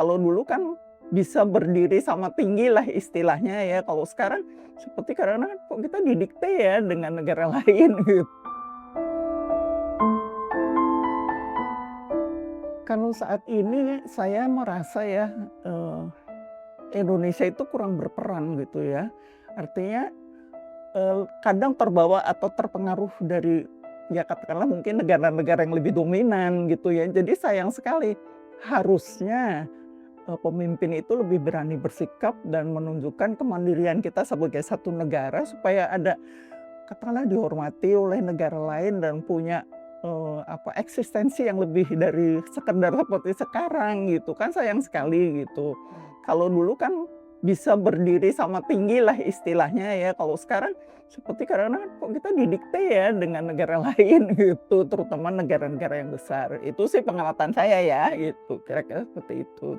Kalau dulu kan bisa berdiri sama tinggi lah istilahnya ya, kalau sekarang seperti kadang-kadang kok kita didikte ya dengan negara lain gitu. Kalau saat ini saya merasa ya, Indonesia itu kurang berperan gitu ya. Artinya, kadang terbawa atau terpengaruh dari, ya katakanlah mungkin negara-negara yang lebih dominan gitu ya. Jadi sayang sekali, harusnya, pemimpin itu lebih berani bersikap dan menunjukkan kemandirian kita sebagai satu negara supaya ada, katakanlah dihormati oleh negara lain dan punya, eksistensi yang lebih dari sekedar seperti sekarang gitu kan sayang sekali gitu. Kalau dulu kan bisa berdiri sama tinggi lah istilahnya ya, kalau sekarang seperti kadang-kadang kok kita didikte ya dengan negara lain gitu, terutama negara-negara yang besar. Itu sih pengamatan saya ya gitu, kira-kira seperti itu.